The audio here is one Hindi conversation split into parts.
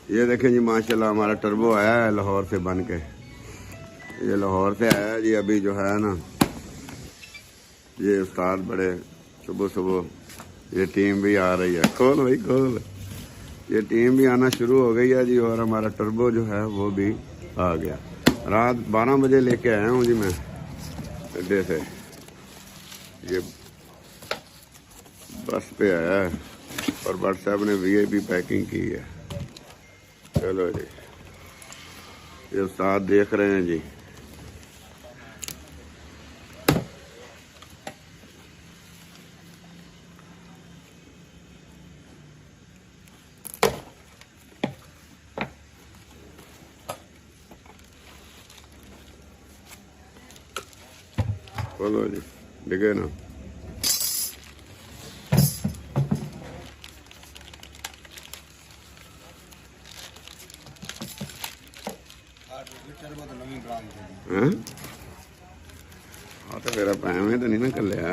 ये देखें जी माशाल्लाह हमारा टर्बो आया है लाहौर से बन के। ये लाहौर से आया है जी। अभी जो है ना ये उस्ताद बड़े सुबह सुबह ये टीम भी आ रही है। खोल भाई खोल। ये टीम भी आना शुरू हो गई है जी और हमारा टर्बो जो है वो भी आ गया। रात 12 बजे लेके आया हूँ जी मैं अड्डे से। ये बस पे आया है और भट्ट साहब ने वीआईपी पैकिंग की है। चलो जी ये उस्ताद देख रहे हैं जी। बोलो जी डिगे ना। हाँ तो मेरा पैमें तो नहीं ना कलिया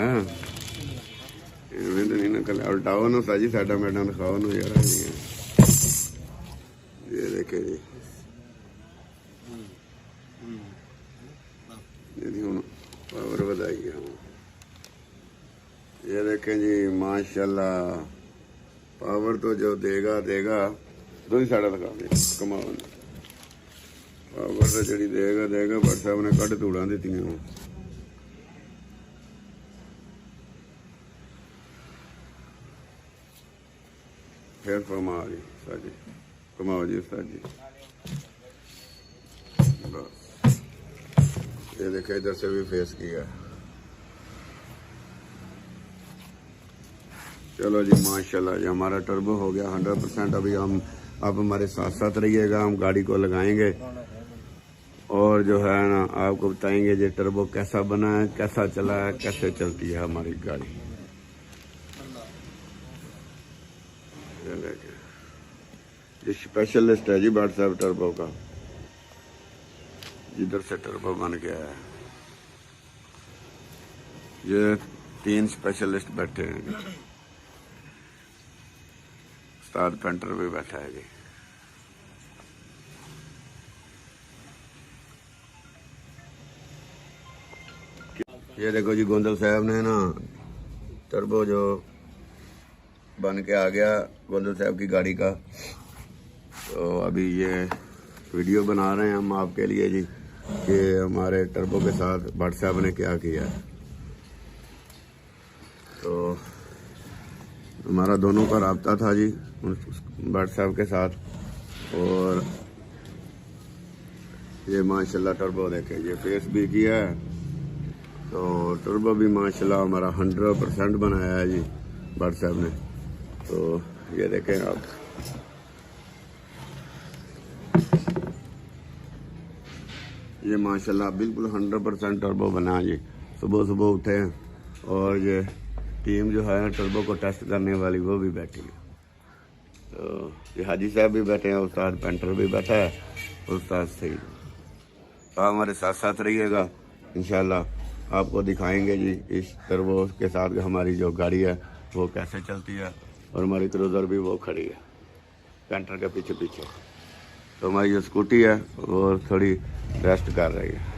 इवें तो नहीं ना कलिया। उल्टाओ ना साजी साडा मैडम दिखाओ ना यार। ये देखे जी यदि हूँ पावर बधाई है। ये देखें जी माशाल्लाह पावर तो जो देगा देगा। दो ही साड़ा दिखा दे कमाओ पावर तो जी देगा देगा। भट्ट साहब ने कट धूड़ा दी। फिर कमाओ जी साजी कमाओ जी उस्ताद जी। बस ये देखे इधर से भी फेस किया। चलो जी माशाल्लाह जी हमारा टर्बो हो गया 100%। अभी हम आप हमारे साथ साथ रहिएगा। हम गाड़ी को लगाएंगे और जो है ना आपको बताएंगे ये टर्बो कैसा बना है, कैसा चला है, कैसे चलती है हमारी गाड़ी। ये स्पेशलिस्ट है जी भट्ट साहब टर्बो का। जिधर से टर्बो बन गया है ये 3 स्पेशलिस्ट बैठे हैं। उस्ताद पेंटर भी बैठा है जी। ये देखो जी गोंदल साहब ने ना टर्बो जो बन के आ गया गोंदल साहब की गाड़ी का। तो अभी ये वीडियो बना रहे हैं हम आपके लिए जी कि हमारे टर्बो के साथ भट्ट साहब ने क्या किया है। तो हमारा दोनों का राब्ता था जी भट्ट साहब के साथ। और ये माशाल्लाह टर्बो देखे ये फेस भी किया है। तो टर्बो भी माशाल्लाह हमारा 100% बनाया है जी भट्ट साहब ने। तो ये देखें आप ये माशाल्लाह बिल्कुल 100% टर्बो बना जी। सुबह सुबह उठे हैं और ये टीम जो है टर्बो को टेस्ट करने वाली वो भी बैठी है। तो ये हाजी साहब भी बैठे हैं, उस्ताद पेंटर भी बैठा है, उस्ताद सही। तो हमारे साथ साथ रहिएगा। इंशाल्लाह आपको दिखाएंगे जी इस टर्बो के साथ हमारी जो गाड़ी है वो कैसे चलती है। और हमारी क्रूज़र भी वो खड़ी है पेंटर के पीछे पीछे। तो हमारी जो स्कूटी है वो थोड़ी रेस्ट कर रही है।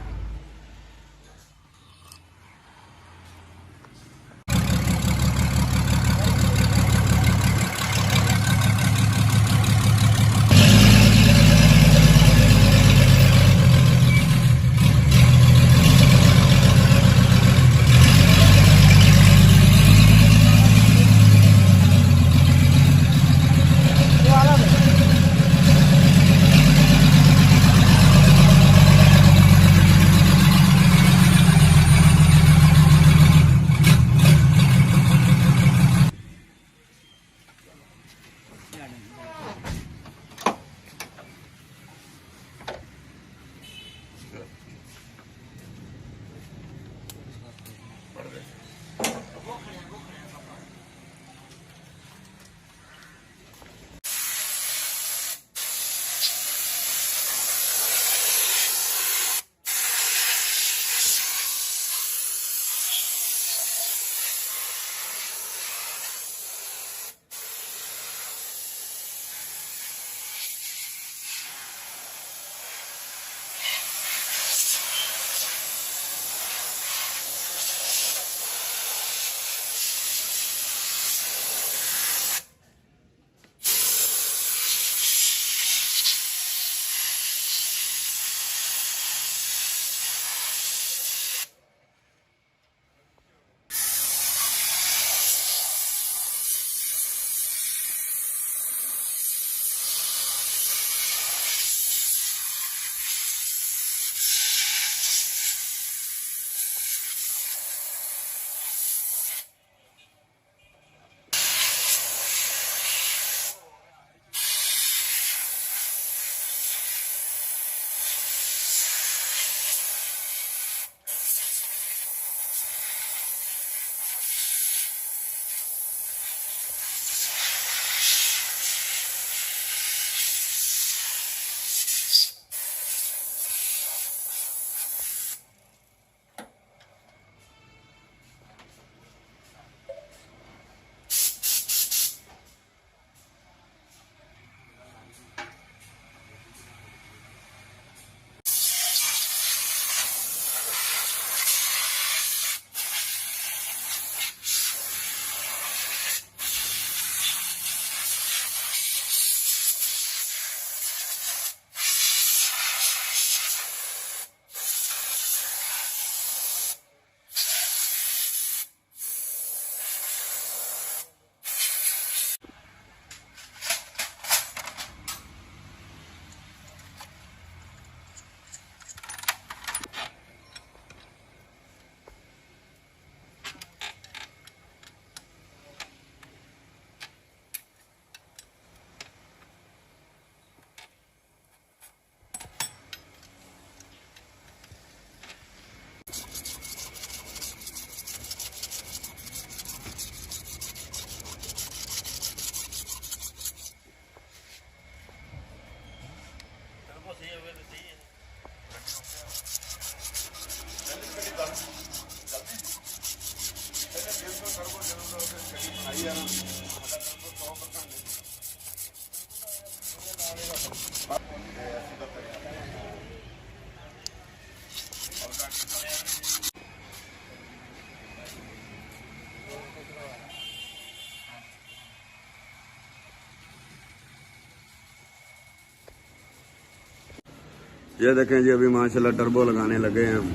ये देखें जी, अभी माशाल्लाह टर्बो लगाने लगे हैं हम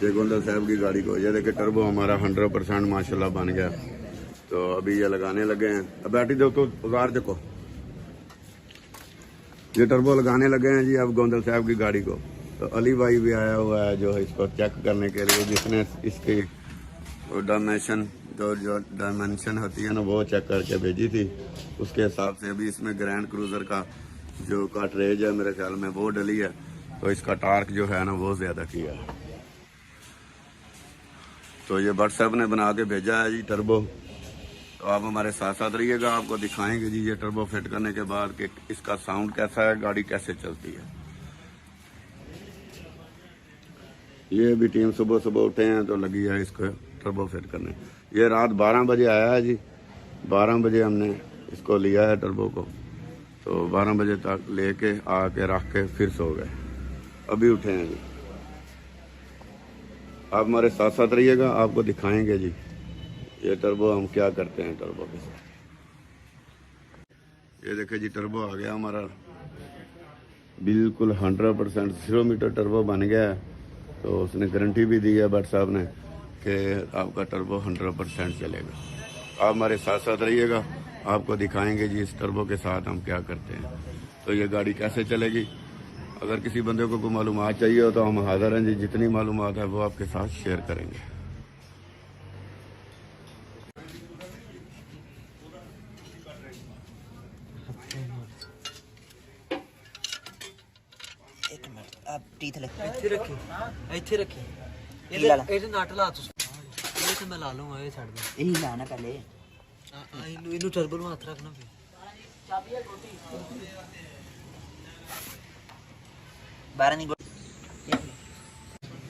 ये गोंदल साहब की गाड़ी को। ये देखें टर्बो हमारा 100% माशाल्लाह बन गया। तो अभी ये लगाने लगे हैं। अब बैटरी देखो, उतार देखो, ये टर्बो लगाने लगे हैं जी अब गोंदल साहब की गाड़ी को। तो अली भाई भी आया हुआ है जो इसको चेक करने के लिए, जिसने इसकी डायमेंशन जो डायमेंशन होती है ना वो चेक करके भेजी थी। उसके हिसाब से अभी इसमें ग्रैंड क्रूजर का जो कार्टरेज है मेरे ख्याल में वो डली है, तो इसका टार्क जो है ना वो ज़्यादा किया है। तो ये भट्ट साहब ने बना के भेजा है जी टर्बो। तो आप हमारे साथ साथ रहिएगा, आपको दिखाएंगे जी ये टर्बो फिट करने के बाद कि इसका साउंड कैसा है, गाड़ी कैसे चलती है। ये भी टीम सुबह सुबह उठे हैं तो लगी है इसको टर्बो फिट करने। ये रात 12 बजे आया है जी, 12 बजे हमने इसको लिया है टर्बो को। तो 12 बजे तक लेके आके रख के फिर सो गए, अभी उठे हैं जी। आप हमारे साथ साथ रहिएगा, आपको दिखाएंगे जी ये टर्बो हम क्या करते हैं टर्बो के साथ। ये देखिए जी टर्बो आ गया हमारा, बिल्कुल 100% 0 मीटर टर्बो बन गया है। तो उसने गारंटी भी दी है भट्ट साहब ने कि आपका टर्बो 100% चलेगा। आप हमारे साथ साथ रहिएगा, आपको दिखाएंगे जी इस टर्बो के साथ हम क्या करते हैं, तो ये गाड़ी कैसे चलेगी। अगर किसी बंदे को कोई मालूमात चाहिए हो तो हम हाजिर हैं जी, जितनी मालूमात है वो आपके साथ शेयर करेंगे। एक मिनट आप टीथ ਇੱਥੇ ਰੱਖੀ ਇੱਥੇ ਰੱਖੀ ਇਹ ਨਟ ਲਾ ਤੂੰ ਇਹ ਤੇ ਮੈਂ ਲਾ ਲੂੰਗਾ, ਇਹ ਛੱਡ ਦੇ ਇਹੀ ਲਾਣਾ ਪਹਿਲੇ ਇਹਨੂੰ ਟਰਬੋ ਨੂੰ ਹੱਥ ਰੱਖਣਾ ਫਿਰ ਚਾਬੀ ਹੈ ਗੋਟੀ 12 ਨਹੀਂ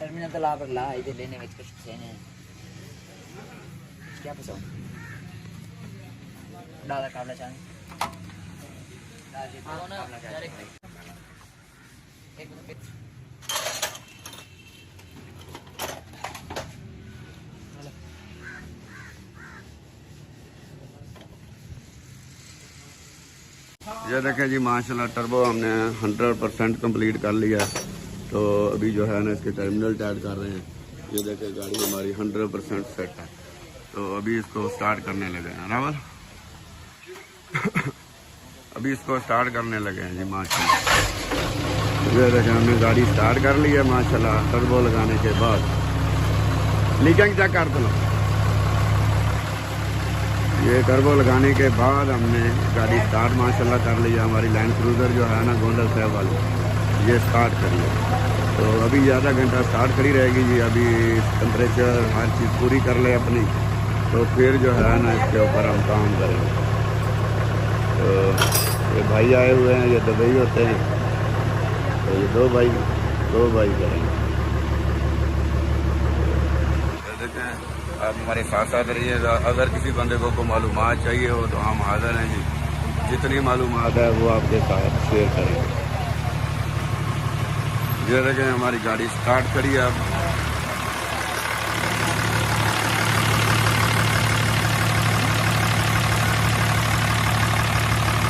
टर्मिनल तो ला पर ला इधर लेने में कुछ देने क्या पसंद डाला काबला चाहे डाल दे तो ना डायरेक्ट एक मिनट ये देखें जी माशाल्लाह टर्बो हमने 100% कंप्लीट कर लिया। तो अभी जो है ना इसके टर्मिनल टाइट कर रहे हैं। ये देखें गाड़ी हमारी 100% सेट है। तो अभी इसको स्टार्ट करने लगे हैं रावल अभी इसको स्टार्ट करने लगे हैं जी माशाल्लाह। ये देखें हमने गाड़ी स्टार्ट कर ली है माशाल्लाह टर्बो लगाने के बाद। लीकेज चेक कर दो। ये टर्बो लगाने के बाद हमने गाड़ी स्टार्ट माशाल्लाह कर ली है। हमारी लैंड क्रूज़र जो है ना गोंडल साहब वाली, ये स्टार्ट करी है। तो अभी आधा घंटा स्टार्ट खड़ी रहेगी जी। अभी टेम्परेचर हर चीज़ पूरी कर ले अपनी, तो फिर जो है ना इसके ऊपर हम काम करेंगे। तो ये भाई आए हुए हैं, ये दुबई होते हैं, तो ये दो भाई करेंगे। देखें आप हमारे साथ साथ रहिएगा। अगर किसी बंदे को मालूमात चाहिए हो तो हम हाजिर हैं जी, जितनी मालूमात है वो आपके साथ शेयर करेंगे। ये देखें हमारी गाड़ी स्टार्ट करी है अब।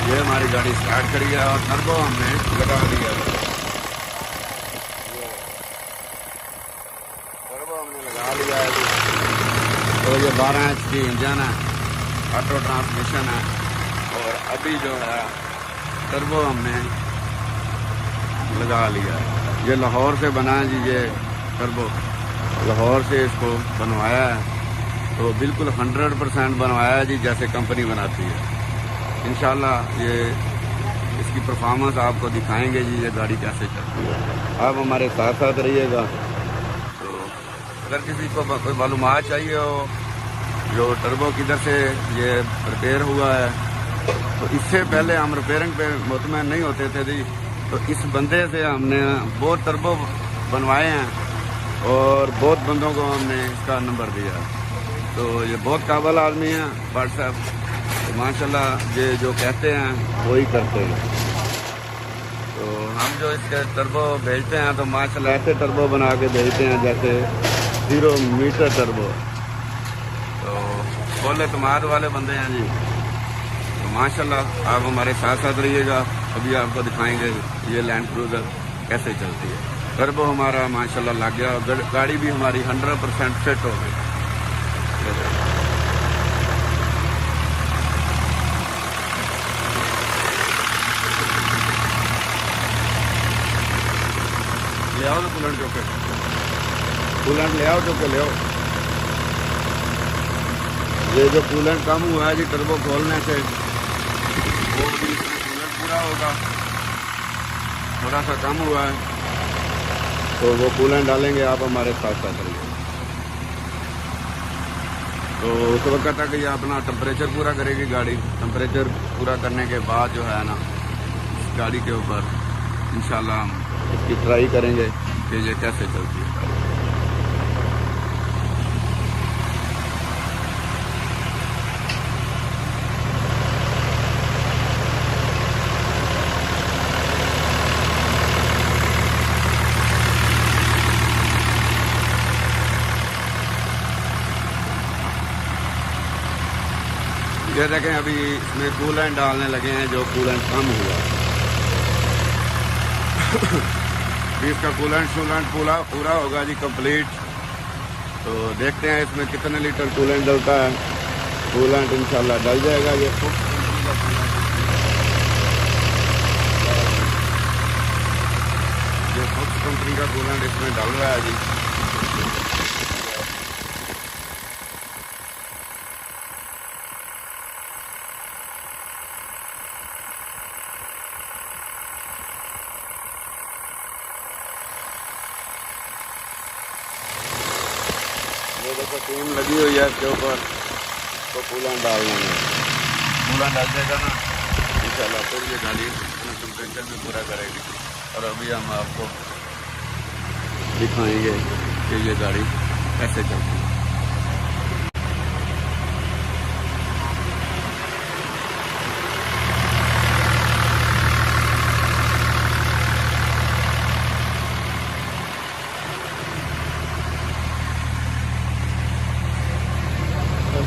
ये हमारी गाड़ी स्टार्ट करी है और टर्बो हमने लगा दिया है। टर्बो हमने लगा लिया है। तो ये 12 HP इंजन है, ऑटो ट्रांसमिशन है। और अभी जो है टर्बो हमने लगा लिया है। ये लाहौर से बना है जी, ये टर्बो लाहौर से इसको बनवाया है। तो बिल्कुल 100% बनवाया है जी, जैसे कंपनी बनाती है। इंशाल्लाह ये इसकी परफॉर्मेंस आपको दिखाएंगे जी, ये गाड़ी कैसे चलती है। आप हमारे साथ साथ रहिएगा। अगर किसी को कोई मालूमात चाहिए हो जो टर्बो किधर से ये रिपेयर हुआ है, तो इससे पहले हम रिपेयरिंग पे मुतमईन नहीं होते थे जी। तो इस बंदे से हमने बहुत टर्बो बनवाए हैं और बहुत बंदों को हमने इसका नंबर दिया। तो ये बहुत काबिल आदमी है व्हाट्सएप, तो माशाल्लाह ये जो कहते हैं वही करते हैं। तो हम जो इसके टर्बो भेजते हैं तो माशाल्लाह ऐसे टर्बो बना के भेजते हैं जैसे 0 मीटर टर्बो। तो फुल एतमाद वाले बंदे हैं जी। तो माशाल्लाह आप हमारे साथ साथ रहिएगा, अभी आपको दिखाएंगे ये लैंड क्रूजर कैसे चलती है। टर्बो हमारा माशाल्लाह लग गया, गाड़ी भी हमारी 100% फिट हो गई। ले आओ ना कूलेंट जो के, कूलेंट ले आओ जो के ले आओ। ये जो कूलेंट कम हुआ है जी टर्बो खोलने से, वो भी इसमें कूलेंट पूरा होगा, थोड़ा सा कम हुआ है तो वो कूलेंट डालेंगे। आप हमारे साथ साथ रहिए। तो उस वक्त तक ये अपना टेम्परेचर पूरा करेगी गाड़ी। टेम्परेचर पूरा करने के बाद जो है ना इस गाड़ी के ऊपर इंशाल्लाह हम इसकी ट्राई करेंगे कि ये कैसे चलती है। ये देखें अभी इसमें कूलेंट डालने लगे हैं, जो कूलेंट कम हुआ भी इसका कूलेंट शूलेंट पूरा होगा जी कंप्लीट। तो देखते हैं इसमें कितने लीटर कूलेंट डलता है। कूलेंट इंशाल्लाह डल जाएगा। ये फुक्स कंपनी का कूलेंट, ये फुक्स कंपनी का कूलेंट इसमें डल रहा है जी। ये देखो टीम लगी हुई है इसके ऊपर, तो कूलेंट डालना है। कूलेंट डाल देगा ना इंशाल्लाह फिर ये गाड़ी टेम्परेचर भी पूरा करेगी। और अभी हम आपको दिखाएंगे कि ये गाड़ी कैसे चलती है।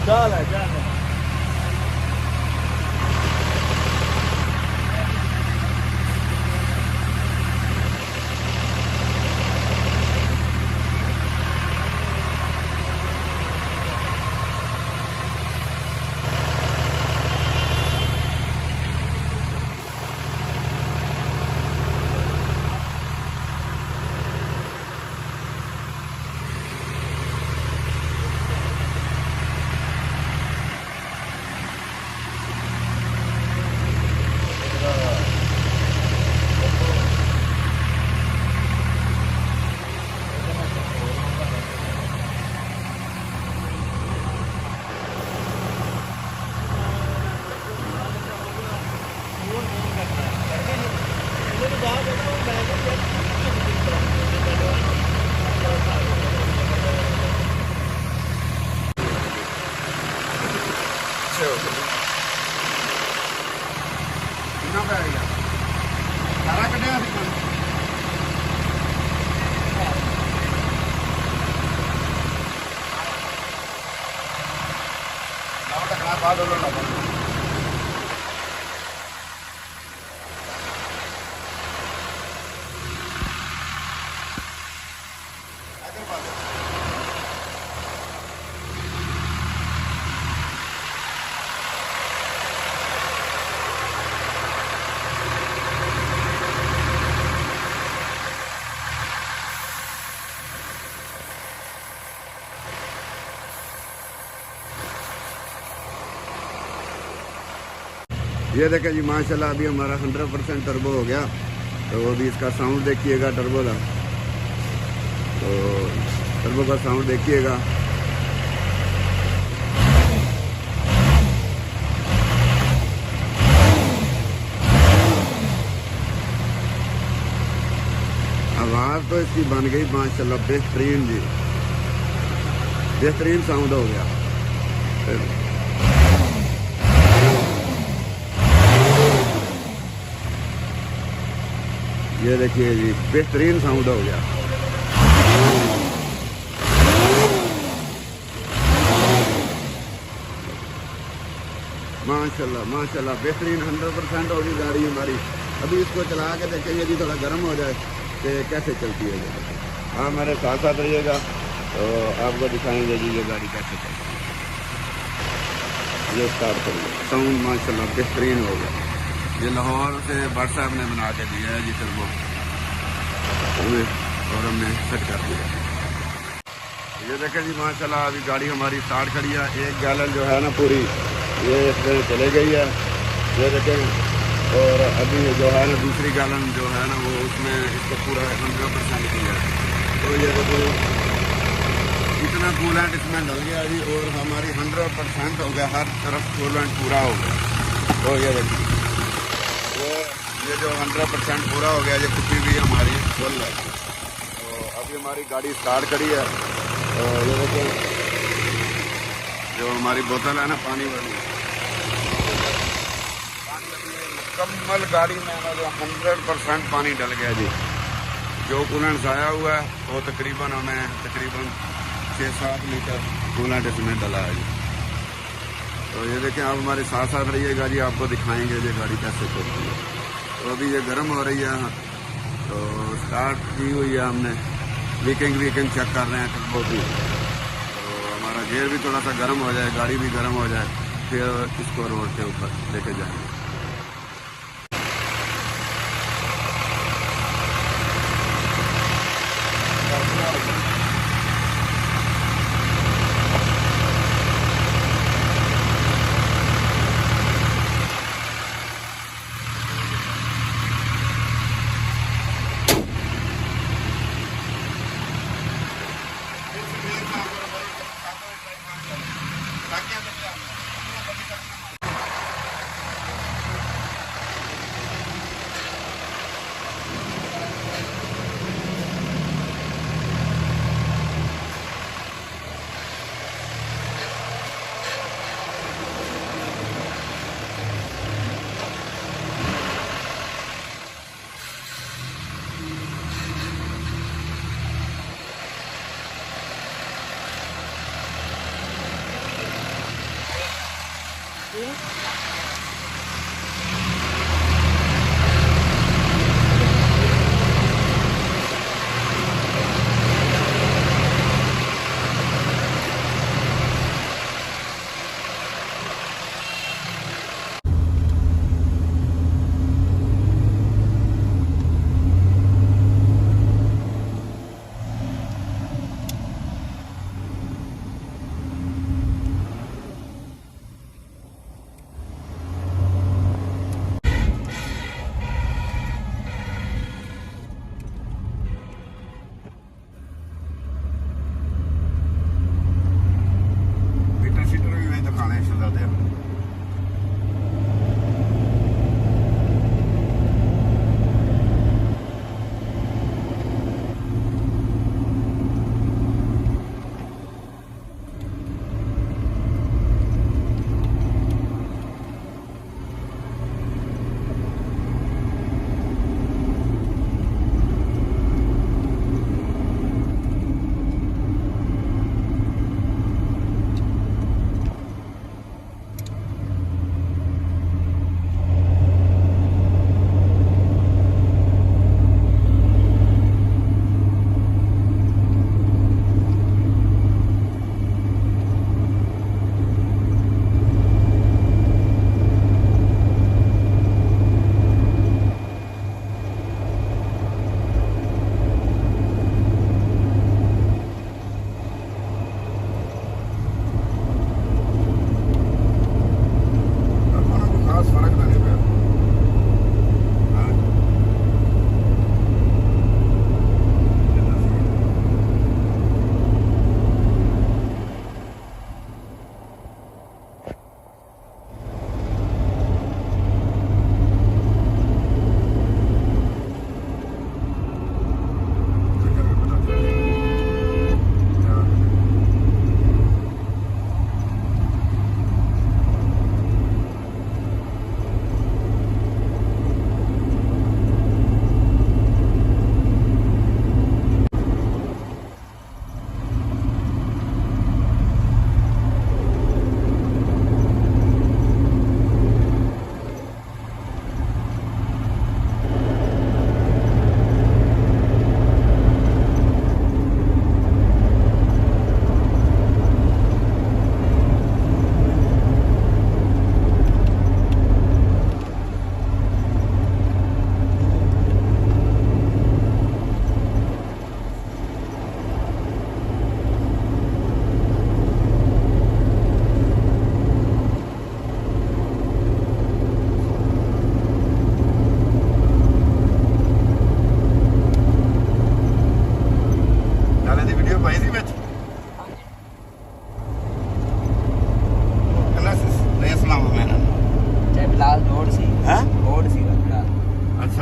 चल चल कितना पैगा सारा कटिया टकरा बाद ये देखें जी माशाल्लाह अभी हमारा 100% टर्बो हो गया। तो अभी इसका साउंड देखिएगा टर्बो का, तो टर्बो का साउंड देखिएगा। आवाज़ तो इसकी बन गई माशाल्लाह बेहतरीन जी, बेहतरीन साउंड हो गया। ये देखिए जी बेहतरीन साउंड हो गया। माशाल्लाह माशाल्लाह बेहतरीन 100% होगी गाड़ी हमारी। अभी इसको चला के देखेंगे जी, थोड़ा गर्म हो जाए कि कैसे चलती है। हाँ हमारे साथ साथ रहिएगा तो आपको दिखाएंगे जी ये गाड़ी कैसे चलती है। ये स्टार्ट करिए, साउंड माशाल्लाह बेहतरीन हो गया। ये लाहौर से भट्ट साहब ने बना के दिया है जी टर्बो हमें, और हमने सेट कर दिया। ये देखें जी माशाल्लाह अभी गाड़ी हमारी स्टार्ट करी है। 1 गैलन जो है ना पूरी ये इसमें चले गई है, ये देखें। और अभी जो है ना दूसरी गैलन जो है ना वो उसमें इसको पूरा 100% किया है। तो ये देखो इतना कूलेंट इसमें डल गया जी, और हमारी 100% हो गया, हर तरफ कूलेंट पूरा हो गया। तो ये देखिए ये जो 100% पूरा हो गया, ये कुछ भी हमारी फुल है। तो अभी हमारी गाड़ी स्टार्ट करी है। तो ये देखिए जो हमारी बोतल है ना पानी वाली, मुकम्मल गाड़ी में ना जो 100% पानी डल गया जी। जो कूलेंट आया हुआ है वो तकरीबन 6-7 लीटर कूलेंट इसमें डला है जी। तो ये देखें आप हमारे साथ साथ रहिएगा जी, आपको दिखाएंगे ये गाड़ी कैसे चलती है। तो अभी ये गर्म हो रही है, तो स्टार्ट की हुई है हमने, वीकेंड चेक कर रहे हैं टर्बो की। तो हमारा गियर भी थोड़ा सा गर्म हो जाए, गाड़ी भी गर्म हो जाए, फिर इसको रोड के ऊपर लेके जाएंगे।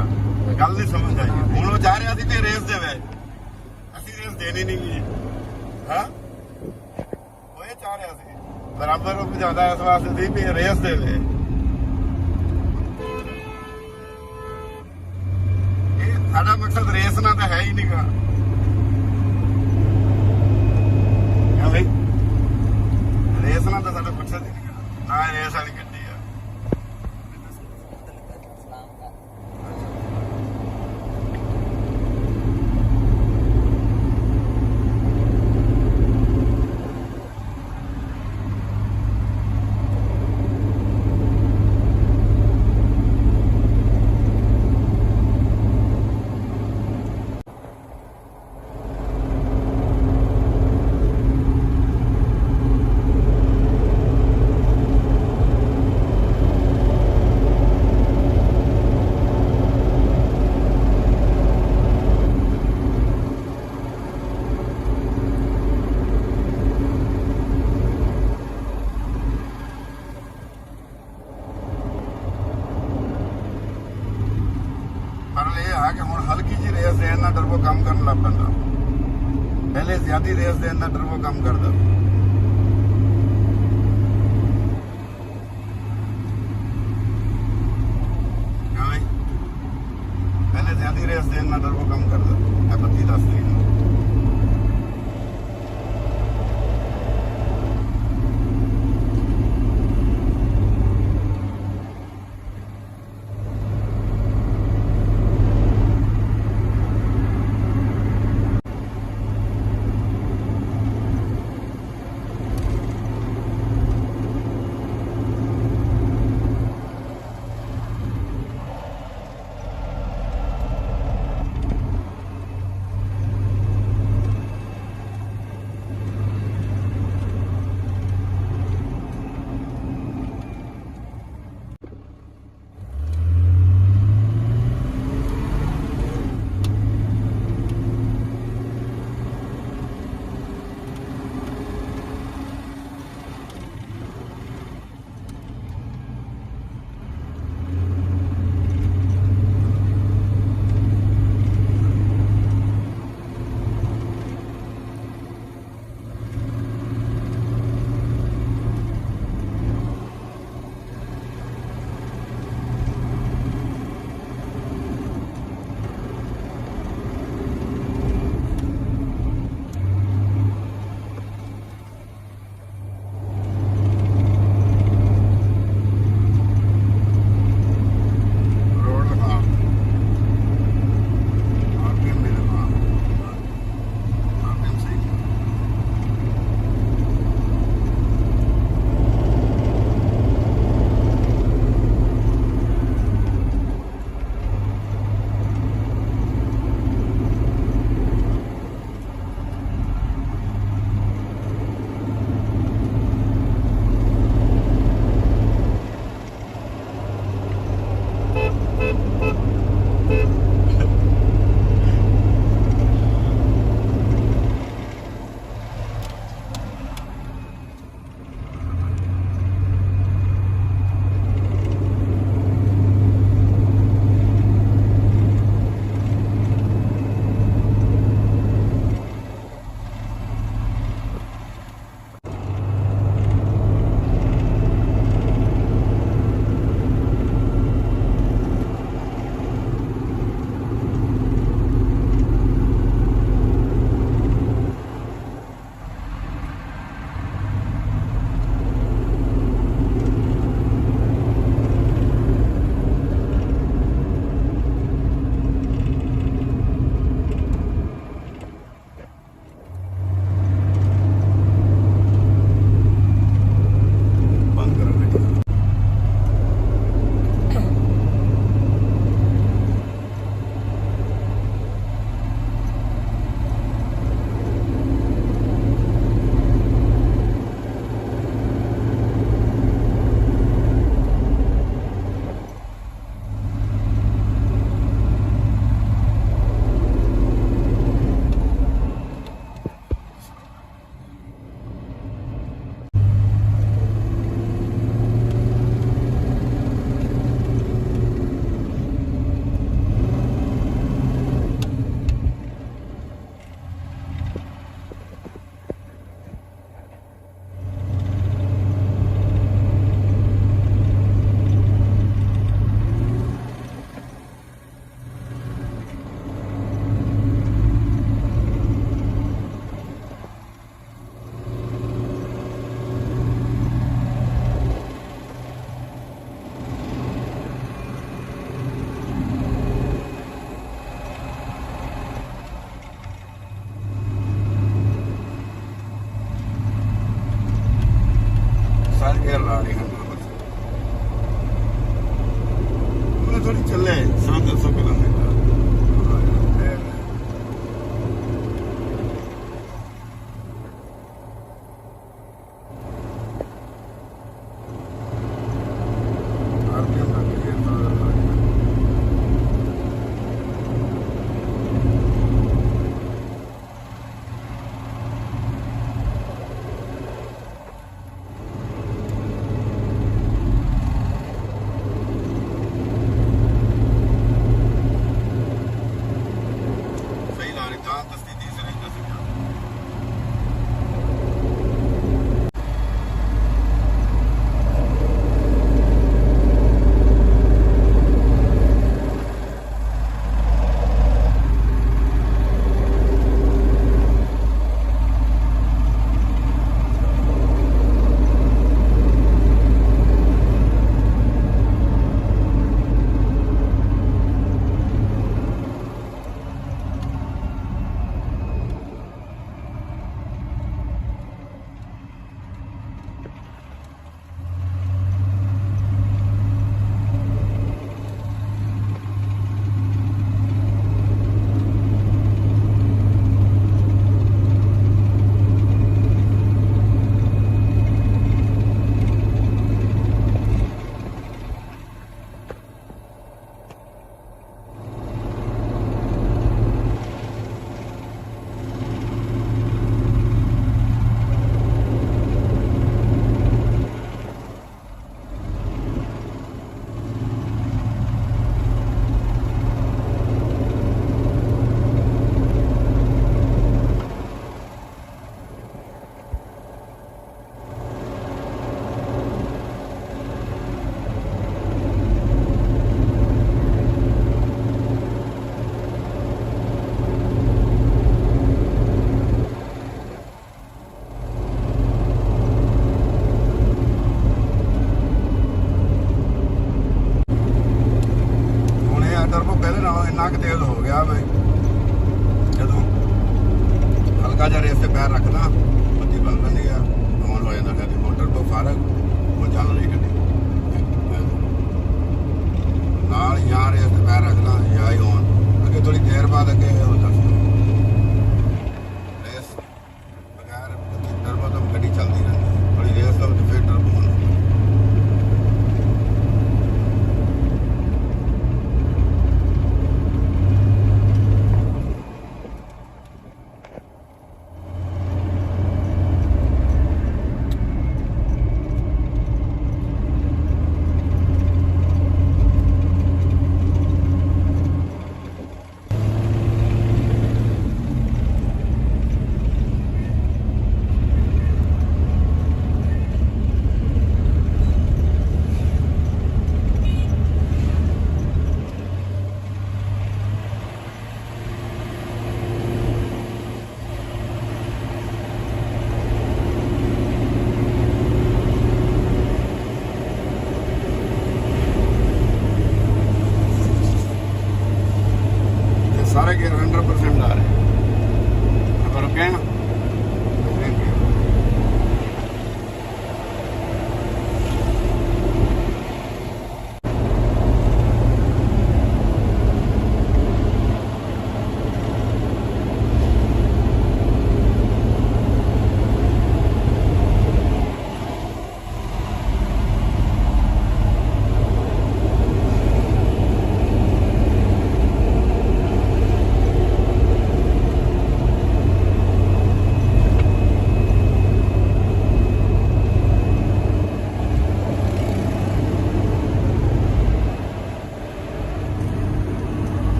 ਗੱਲ ਨਹੀਂ ਸਮਝ ਆਈ ਹੁਣ ਉਹ ਚਾਹ ਰਿਹਾ ਸੀ ਤੇ ਰੇਸ ਦੇਵੇ ਅਸੀਂ ਰੇਸ ਦੇਣੀ ਨਹੀਂ ਜੀ ਹਾਂ ਉਹ ਇਹ ਚਾਹ ਰਿਹਾ ਸੀ ਬਰਾਬਰ ਉਹ ਜ਼ਿਆਦਾ ਇਸ ਵਾਸਤੇ ਸੀ ਵੀ ਰੇਸ ਦੇਵੇ ਇਹ ਸਾਡਾ ਮਕਸਦ ਰੇਸ ਨਾਲ ਤਾਂ ਹੈ ਹੀ ਨਹੀਂਗਾ ਬਈ ਰੇਸ ਨਾਲ ਤਾਂ ਸਾਡਾ ਮਕਸਦ ਹੀ ਨਹੀਂਗਾ ਨਾ ਰੇਸ ਵਾਲੀ ਗੱਡੀ ਆ ਇਹ ਆ ਕਿ ਹੁਣ ਹਲਕੀ ਜਿਹੀ ਰੇਸ ਦੇਣ ਨਾਲ ਟਰਬੋ ਕੰਮ ਕਰਨ ਲੱਗ ਪੈਂਦਾ ਪਹਿਲੇ ਜ਼ਿਆਦੀ ਰੇਸ ਦੇਣ ਨਾਲ ਟਰਬੋ ਕੰਮ ਕਰਦਾ ਪਹਿਲੇ ਜ਼ਿਆਦੀ ਰੇਸ ਦੇਣ ਨਾਲ ਟਰਬੋ ਕੰਮ ਕਰਦਾ ਇਹ ਬੱਤੀ ਦੱਸਦੀ ਜਦੋਂ ਇੰਨਾ ਕੁ ਤੇਜ਼ ਹੋ ਗਿਆ ਮੈਂ ਜਦੋਂ ਹਲਕਾ ਜਿਹਾ ਰੇਸ ਤੇ ਪੈਰ ਰੱਖਦਾ ਬੱਤੀ ਬੰਦ ਪੈਂਦੀ ਆ ਔਨ ਹੋ ਜਾਂਦਾ ਗੱਡੀ ਮੋਟਰ ਤੋਂ ਫਾਰਗ ਉਹ ਚੱਲ ਰਹੀ ਗੱਡੀ ਨਾਲ ਯਾਰ ਰੇਸ ਤੇ ਪੈਰ ਰੱਖਦਾ ਜਾਂ ਹੀ ਔਨ ਅੱਗੇ ਥੋੜੀ ਦੇਰ ਬਾਅਦ ਅੱਗੇ ਹੋ ਜਾਂਦਾ ਰੇਸ ਬਗੈਰ ਟਰਬੋ ਤੋਂ ਗੱਡੀ ਚੱਲਦੀ ਰਹਿੰਦੀ ਥੋੜੀ ਰੇਸ ਲਓ ਤੇ ਫਿਰ ਟਰਬੋ ਹੁੰਦਾ सारे गेयर 100% आ रहे हैं अब रुके हैं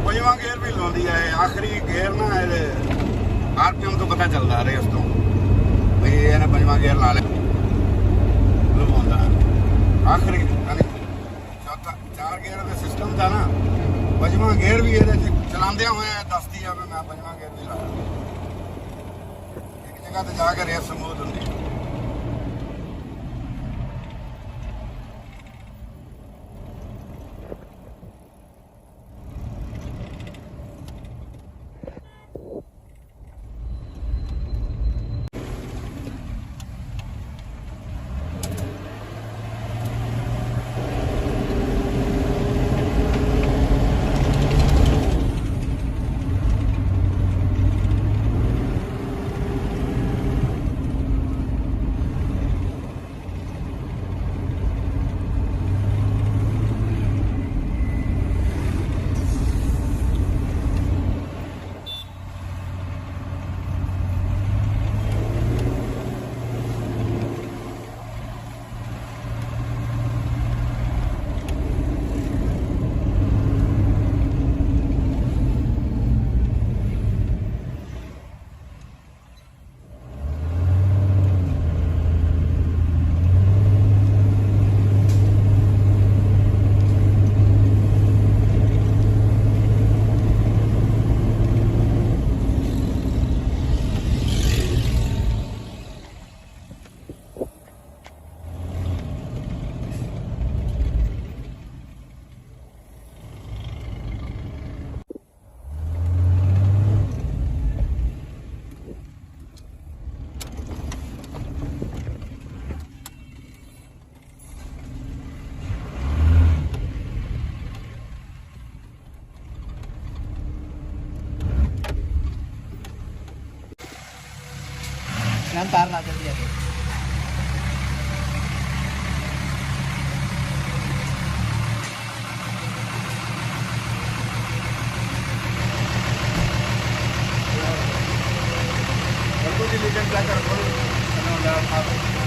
ਪੰਜਵਾਂ ਗੇਅਰ ਵੀ ਲਾਉਂਦੀ ਹੈ ਆਖਰੀ ਗੇਅਰ ਨਾ ਆਰਪੀਐਮ ਤੋਂ ਪਤਾ ਚੱਲਦਾ ਰੇਸ ਤੋਂ ਵੀ ਇਹਨੇ ਪੰਜਵਾਂ ਗੇਅਰ ਲਾ ਲਿਆ ਲਵਾਉਂਦਾ ਆਖਰੀ ਚੌਥਾ 4 ਗੇਅਰ ਦਾ ਸਿਸਟਮ ਦਾ ਨਾ ਪੰਜਵਾਂ ਗੇਅਰ ਵੀ ਇਹਦੇ ਚਲਾਉਂਦਿਆਂ ਹੋਇਆ ਦੱਸਦੀ ਆ ਵੀ ਮੈਂ ਪੰਜਵਾਂ ਗੇਅਰ ਵੀ ਲਾਇਆ ਇੱਕ ਜਗ੍ਹਾ ਤੇ ਜਾ ਕੇ ਰੇਸ ਸਮੂਥ ਹੁੰਦੀ ਹੈ। जान तार ला जल्दी आके Aku di Ligan Belakang, kalau